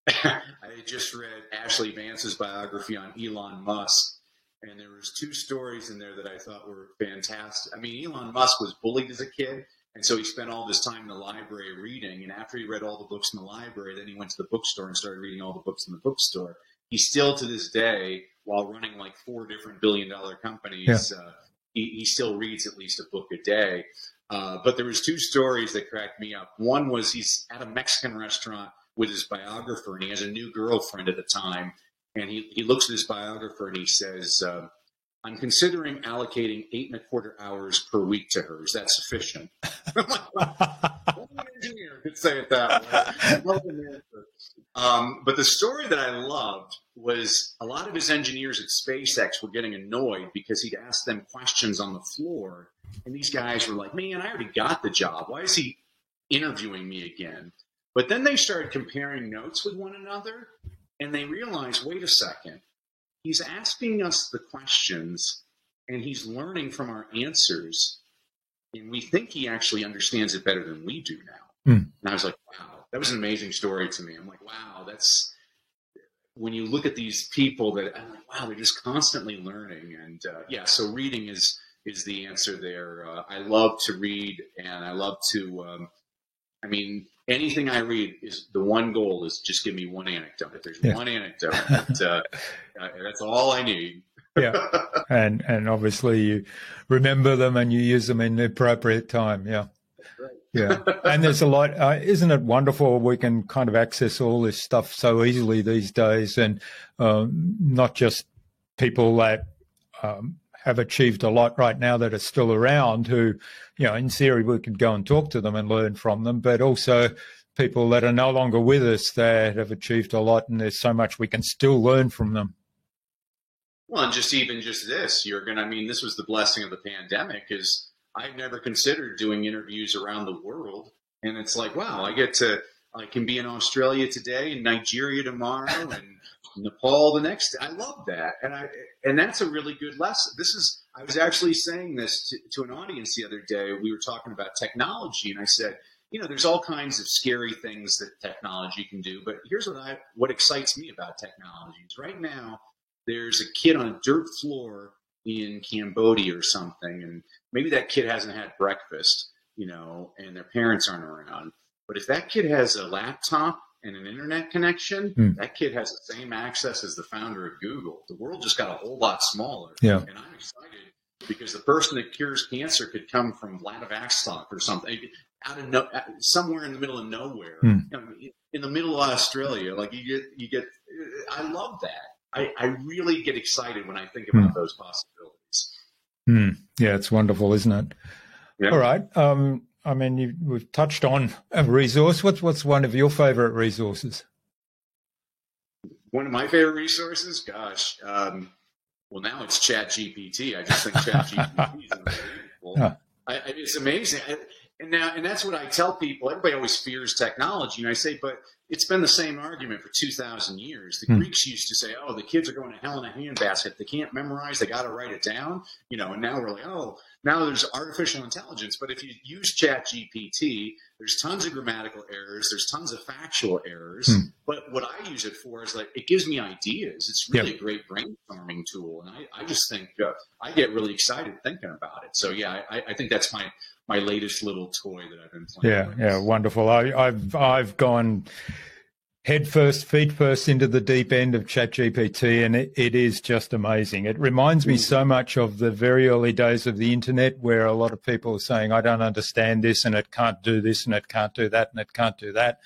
Speaker 2: I just read Ashley Vance's biography on Elon Musk, and there was 2 stories in there that I thought were fantastic. Elon Musk was bullied as a kid, and so he spent all this time in the library reading, and after he read all the books in the library, then he went to the bookstore and started reading all the books in the bookstore. He still, to this day, while running like 4 different billion-dollar companies, he still reads at least a book a day. But there was 2 stories that cracked me up. One was he's at a Mexican restaurant with his biographer, and he has a new girlfriend at the time. And he looks at his biographer and he says, I'm considering allocating 8.25 hours per week to her. Is that sufficient? I'm like, well, an engineer could say it that way. But the story that I loved was a lot of his engineers at SpaceX were getting annoyed because he'd ask them questions on the floor. And these guys were like, man, I already got the job. Why is he interviewing me again? But then they started comparing notes with one another, and they realized, wait a second, he's asking us the questions, and he's learning from our answers, and we think he actually understands it better than we do now. And I was like, wow, that was an amazing story to me. I'm like, wow, that's when you look at these people that I'm like, wow, they're just constantly learning. And so reading is the answer there. I love to read, and I love to, anything I read is the one goal is just give me one anecdote. If there's one anecdote, that's all I need.
Speaker 1: Yeah. And obviously you remember them and you use them in the appropriate time. Yeah.
Speaker 2: Right.
Speaker 1: Yeah. And there's a lot, isn't it wonderful? We can kind of access all this stuff so easily these days, and not just people that have achieved a lot right now that are still around who, in theory we could go and talk to them and learn from them, but also people that are no longer with us that have achieved a lot, and there's so much we can still learn from them.
Speaker 2: Well, and just this, Jürgen, this was the blessing of the pandemic, is I've never considered doing interviews around the world. And it's like, wow, I can be in Australia today and Nigeria tomorrow and Nepal the next. I love that. And that's a really good lesson. I was actually saying this to an audience the other day. We were talking about technology, and I said, there's all kinds of scary things that technology can do, but here's what excites me about technology. Right now, there's a kid on a dirt floor in Cambodia or something, and maybe that kid hasn't had breakfast, and their parents aren't around. But if that kid has a laptop and an internet connection, that kid has the same access as the founder of Google. The world just got a whole lot smaller.
Speaker 1: Yeah.
Speaker 2: And I'm excited because the person that cures cancer could come from Vladivostok or something, somewhere in the middle of nowhere, in the middle of Australia. Like you get. I love that. I really get excited when I think about those possibilities.
Speaker 1: Yeah, it's wonderful, isn't it?
Speaker 2: Yeah.
Speaker 1: All right. We've touched on a resource. What's one of your favorite resources?
Speaker 2: One of my favorite resources? Gosh. Well, now it's ChatGPT. I just think ChatGPT is unbelievable. It's amazing. And that's what I tell people. Everybody always fears technology. And I say, but it's been the same argument for 2,000 years. The Greeks used to say, oh, the kids are going to hell in a handbasket. They can't memorize. They got to write it down. And now we're like, oh, now there's artificial intelligence. But if you use ChatGPT, there's tons of grammatical errors. There's tons of factual errors. But what I use it for is like, it gives me ideas. It's really a great brainstorming tool. And I just think I get really excited thinking about it. So, yeah, I think that's my latest little toy that I've been playing with.
Speaker 1: Yeah, wonderful. I've gone head first, feet first into the deep end of ChatGPT, and it is just amazing. It reminds me so much of the very early days of the internet, where a lot of people are saying, I don't understand this, and it can't do this, and it can't do that, and it can't do that.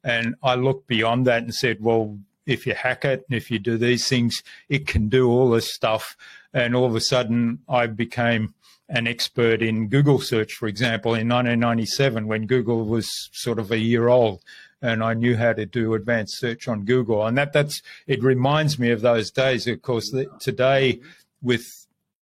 Speaker 1: And I looked beyond that and said, well, if you hack it and if you do these things, it can do all this stuff. And all of a sudden, I became an expert in Google search, for example, in 1997, when Google was sort of a year old, and I knew how to do advanced search on Google. And it reminds me of those days. Of course, today with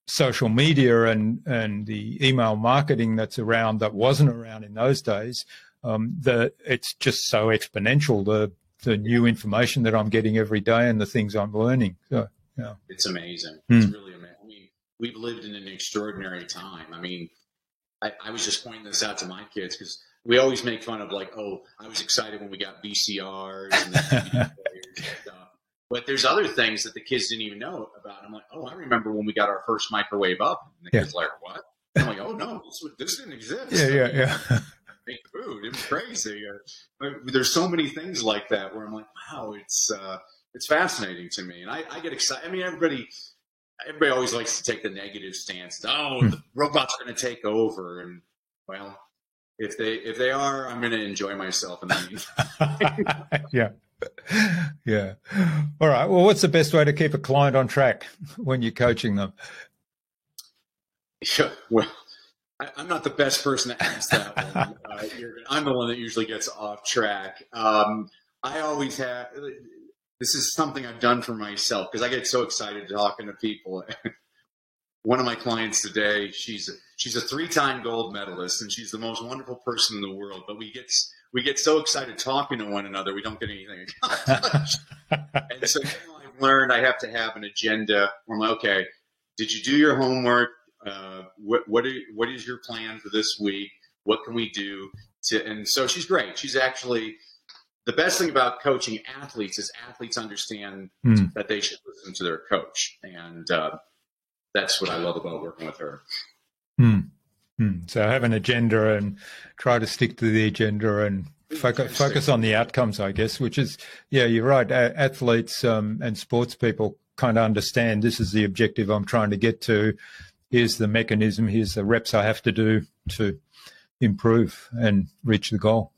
Speaker 1: social media and the email marketing that's around that wasn't around in those days, it's just so exponential, the new information that I'm getting every day and the things I'm learning. So, yeah.
Speaker 2: It's amazing. It's really amazing. I mean, we've lived in an extraordinary time. I mean, I was just pointing this out to my kids because we always make fun of like, oh, I was excited when we got VCRs and the DVD players and stuff. But there's other things that the kids didn't even know about. I'm like, oh, I remember when we got our first microwave oven. And the kids like, what? I'm like, oh, no, this didn't exist.
Speaker 1: Yeah.
Speaker 2: Make food. It was crazy. There's so many things like that where I'm like, wow, it's fascinating to me. And I get excited. I mean, everybody always likes to take the negative stance. Oh, the robots are going to take over. And, well, if they are, I'm going to enjoy myself in the meantime.
Speaker 1: Yeah. All right. Well, what's the best way to keep a client on track when you're coaching them?
Speaker 2: Yeah, well, I'm not the best person to ask that one. I'm the one that usually gets off track. I always have. This is something I've done for myself because I get so excited talking to people. One of my clients today, she's a 3-time gold medalist, and she's the most wonderful person in the world. But we get so excited talking to one another, we don't get anything accomplished. And so I've learned I have to have an agenda where I'm like, okay, did you do your homework? What is your plan for this week? What can we do and so she's great. She's actually the best thing about coaching athletes is athletes understand that they should listen to their coach. And that's what I love about working with her.
Speaker 1: So have an agenda and try to stick to the agenda and focus on the outcomes, I guess, which is, yeah, you're right. Athletes and sports people kind of understand this is the objective I'm trying to get to. Here's the mechanism. Here's the reps I have to do to improve and reach the goal.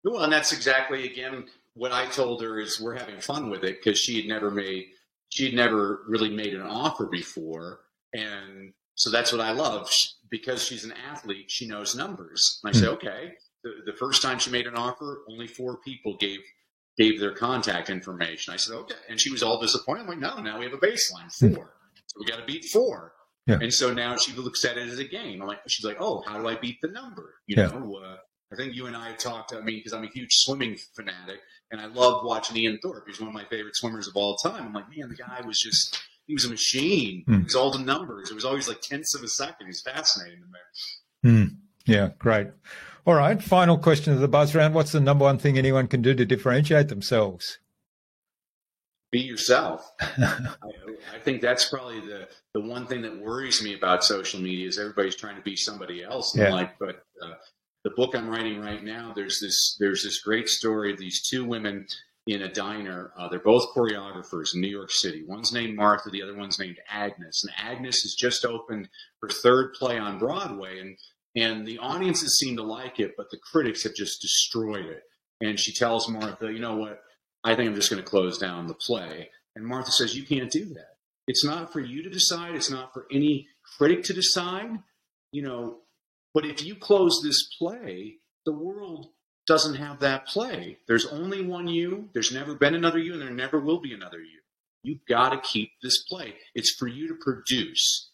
Speaker 2: Well, and that's exactly, again, what I told her is we're having fun with it because she had never really made an offer before. And so that's what I love. Because she's an athlete, she knows numbers. And I say, okay, the first time she made an offer, only 4 people gave their contact information. I said, okay. And she was all disappointed. I'm like, no, now we have a baseline, 4. So we got to beat 4. Yeah. And so now she looks at it as a game. She's like, oh, how do I beat the number? You know, I think you and I have talked, because I'm a huge swimming fanatic, and I love watching Ian Thorpe. He's one of my favorite swimmers of all time. I'm like, man, the guy he was a machine. It was all the numbers. It was always like tenths of a second. He's fascinating to me.
Speaker 1: Yeah, great. All right, final question of the buzz round. What's the number one thing anyone can do to differentiate themselves?
Speaker 2: be yourself. I think that's probably the one thing that worries me about social media is everybody's trying to be somebody else. And but the book I'm writing right now, there's this great story of these two women in a diner. They're both choreographers in New York City. One's named Martha, the other one's named Agnes. And Agnes has just opened her third play on Broadway, and the audiences seem to like it, but the critics have just destroyed it. And she tells Martha, you know what? I think I'm just going to close down the play. And Martha says, you can't do that. It's not for you to decide. It's not for any critic to decide, but if you close this play, the world doesn't have that play. There's only one you. There's never been another you, and there never will be another you. You've got to keep this play. It's for you to produce.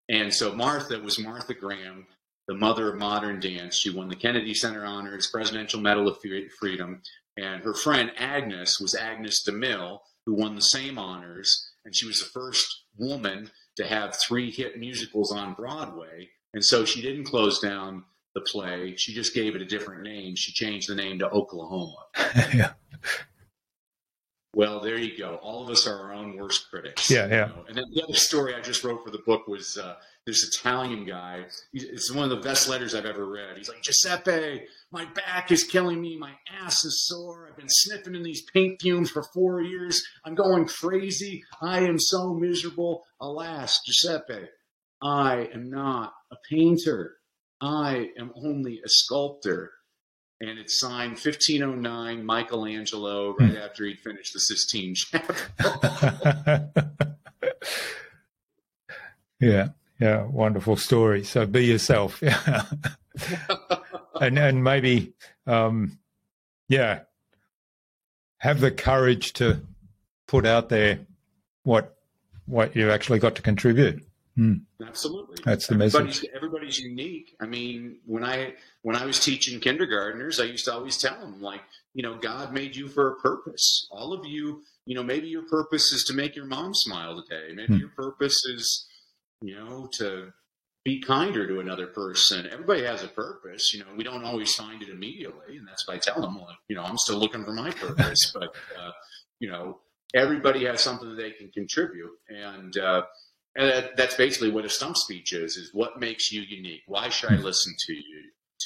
Speaker 2: And so Martha was Martha Graham, the mother of modern dance. She won the Kennedy Center Honors, Presidential Medal of Freedom. And her friend Agnes was Agnes DeMille, who won the same honors. And she was the first woman to have 3 hit musicals on Broadway. And so she didn't close down the play. She just gave it a different name. She changed the name to Oklahoma.
Speaker 1: Yeah.
Speaker 2: Well, there you go. All of us are our own worst critics.
Speaker 1: Yeah.
Speaker 2: And then the other story I just wrote for the book was this Italian guy. It's one of the best letters I've ever read. He's like, Giuseppe, my back is killing me. My ass is sore. I've been sniffing in these paint fumes for 4 years. I'm going crazy. I am so miserable. Alas, Giuseppe, I am not a painter. I am only a sculptor. And it's signed 1509 Michelangelo right after he'd finished the Sistine Chapel.
Speaker 1: Yeah, wonderful story. So be yourself. Yeah. and maybe, have the courage to put out there what you actually got to contribute.
Speaker 2: Absolutely.
Speaker 1: That's the message.
Speaker 2: Everybody's unique. I mean, when I was teaching kindergartners, I used to always tell them, God made you for a purpose. All of you, maybe your purpose is to make your mom smile today. Maybe your purpose is, to be kinder to another person. Everybody has a purpose. We don't always find it immediately. And that's why I tell them, I'm still looking for my purpose. But, everybody has something that they can contribute. And that's basically what a stump speech is what makes you unique. Why should I listen to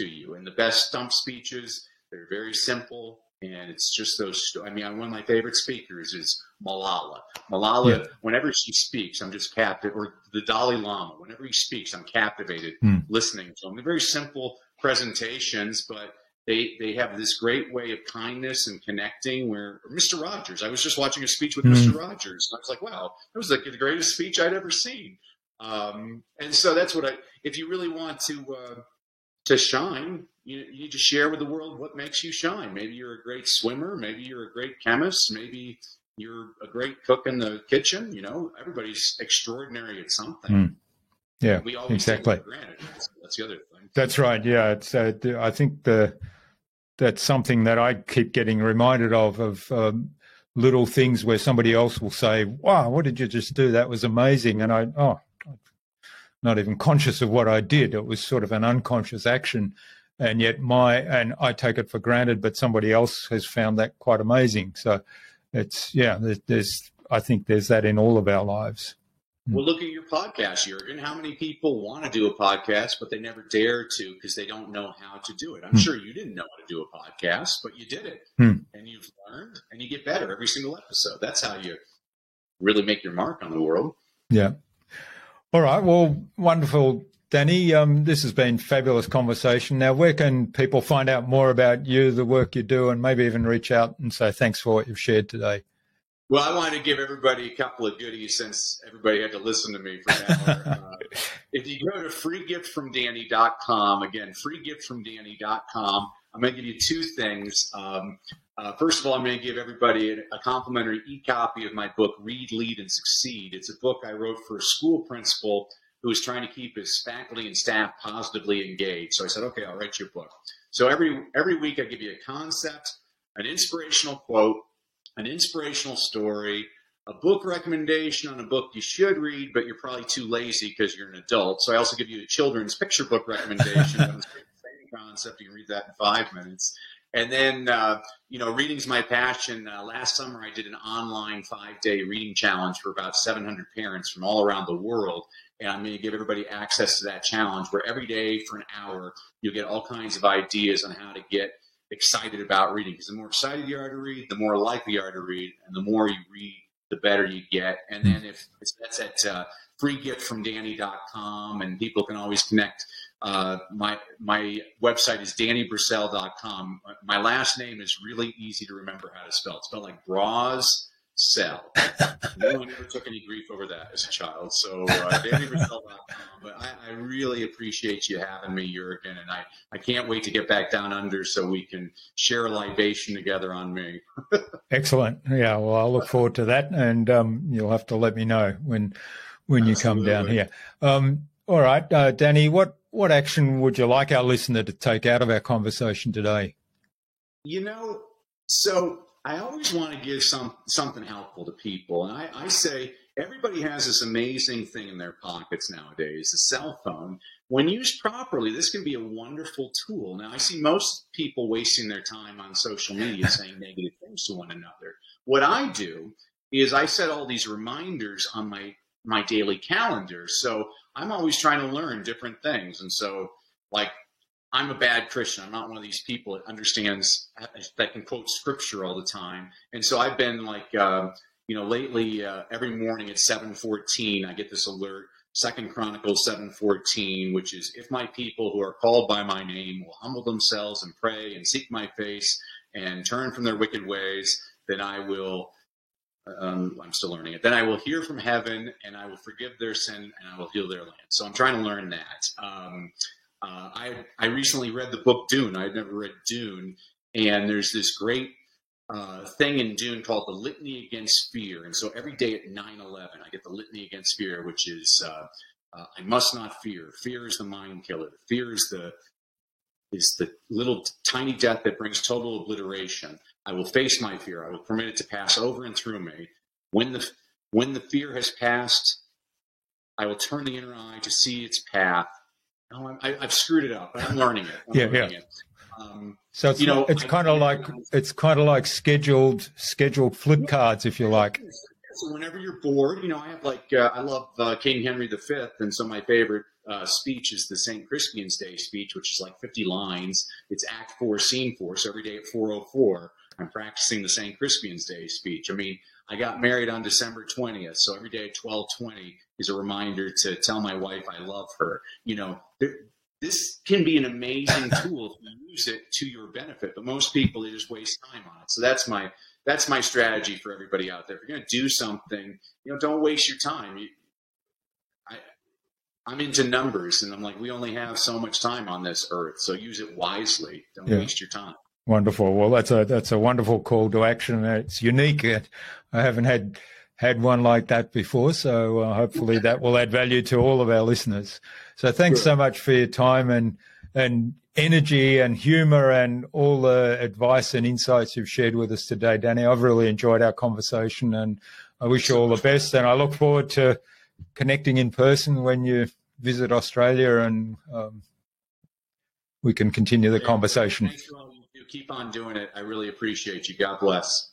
Speaker 2: you? And the best stump speeches, they're very simple, and it's just those. I mean, one of my favorite speakers is Malala. Malala, whenever she speaks, I'm just captivated. Or the Dalai Lama, whenever he speaks, I'm captivated listening to him. They're very simple presentations, but they have this great way of kindness and connecting. Where Mr. Rogers, I was just watching a speech with Mr. Rogers, and I was like, wow, that was like the greatest speech I'd ever seen. And so that's what if you really want to shine, you need to share with the world what makes you shine. Maybe you're a great swimmer. Maybe you're a great chemist. Maybe you're a great cook in the kitchen. Everybody's extraordinary at something.
Speaker 1: Yeah,
Speaker 2: we always
Speaker 1: exactly.
Speaker 2: take it for granted. That's the other thing.
Speaker 1: That's right. Yeah, it's. I think that's something that I keep getting reminded of little things where somebody else will say, "Wow, what did you just do? That was amazing!" And I'm not even conscious of what I did. It was sort of an unconscious action, and yet I take it for granted, but somebody else has found that quite amazing. So it's I think there's that in all of our lives.
Speaker 2: Well, look at your podcast, Jürgen. How many people want to do a podcast, but they never dare to because they don't know how to do it? I'm sure you didn't know how to do a podcast, but you did it. And you've learned, and you get better every single episode. That's how you really make your mark on the world.
Speaker 1: Yeah. All right. Well, wonderful, Danny. This has been fabulous conversation. Now, where can people find out more about you, the work you do, and maybe even reach out and say thanks for what you've shared today?
Speaker 2: Well, I wanted to give everybody a couple of goodies since everybody had to listen to me for an hour. If you go to freegiftfromdanny.com, again, freegiftfromdanny.com, I'm going to give you 2 things. First of all, I'm going to give everybody a complimentary e-copy of my book, Read, Lead, and Succeed. It's a book I wrote for a school principal who was trying to keep his faculty and staff positively engaged. So I said, okay, I'll write you a book. So every week I give you a concept, an inspirational quote, an inspirational story, a book recommendation on a book you should read, but you're probably too lazy because you're an adult. So I also give you a children's picture book recommendation on the same concept. You can read that in 5 minutes. And then, reading's my passion. Last summer, I did an online 5-day reading challenge for about 700 parents from all around the world. And I'm going to give everybody access to that challenge where every day for an hour, you'll get all kinds of ideas on how to get excited about reading. Because the more excited you are to read, the more likely you are to read. And the more you read, the better you get. And then if that's at freegiftfromdanny.com, and people can always connect. My website is DannyBrussell.com. My last name is really easy to remember how to spell. It's spelled like Bras Cell. No one ever took any grief over that as a child. So DannyBrussell.com. But I really appreciate you having me, Jurgen, and I can't wait to get back down under so we can share a libation together on me.
Speaker 1: Excellent. Yeah, well, I'll look forward to that, and you'll have to let me know when you come down here. All right, Danny, what action would you like our listener to take out of our conversation today?
Speaker 2: So I always want to give something helpful to people. And I say everybody has this amazing thing in their pockets nowadays, a cell phone. When used properly, this can be a wonderful tool. Now, I see most people wasting their time on social media saying negative things to one another. What I do is I set all these reminders on my daily calendar. So I'm always trying to learn different things. And so, like, I'm a bad Christian. I'm not one of these people that understands, that can quote scripture all the time. And so I've been like, lately, every morning at 7:14, I get this alert, 2 Chronicles 7:14, which is, if my people who are called by my name will humble themselves and pray and seek my face and turn from their wicked ways, then I will, I'm still learning it, then I will hear from heaven and I will forgive their sin and I will heal their land. So I'm trying to learn that. I recently read the book Dune. I'd never read Dune. And there's this great thing in Dune called the Litany Against Fear. And so every day at 9/11, I get the Litany Against Fear, which is, I must not fear. Fear is the mind killer. Fear is the little tiny death that brings total obliteration. I will face my fear. I will permit it to pass over and through me. When the fear has passed, I will turn the inner eye to see its path. Oh, I've screwed it up, but I'm learning it. It.
Speaker 1: So it's kind of like scheduled flip cards, if you like.
Speaker 2: So whenever you're bored, I have I love King Henry V, and so my favorite speech is the St. Crispian's Day speech, which is like 50 lines. It's Act 4, Scene 4. So every day at 4:04, I'm practicing the St. Crispian's Day speech. I mean, I got married on December 20th, so every day at 12:20 is a reminder to tell my wife I love her. This can be an amazing tool if you use it to your benefit, but most people, they just waste time on it. So that's my strategy for everybody out there. If you're going to do something, don't waste your time. I'm into numbers, and I'm like, we only have so much time on this earth, so use it wisely. Don't waste your time.
Speaker 1: Wonderful. Well, that's a wonderful call to action. It's unique. I haven't had one like that before, so hopefully that will add value to all of our listeners. So thanks so much for your time and energy and humor and all the advice and insights you've shared with us today, Danny. I've really enjoyed our conversation, and I wish you all the best. And I look forward to connecting in person when you visit Australia, and we can continue the conversation.
Speaker 2: Thanks for all you do. Keep on doing it. I really appreciate you. God bless.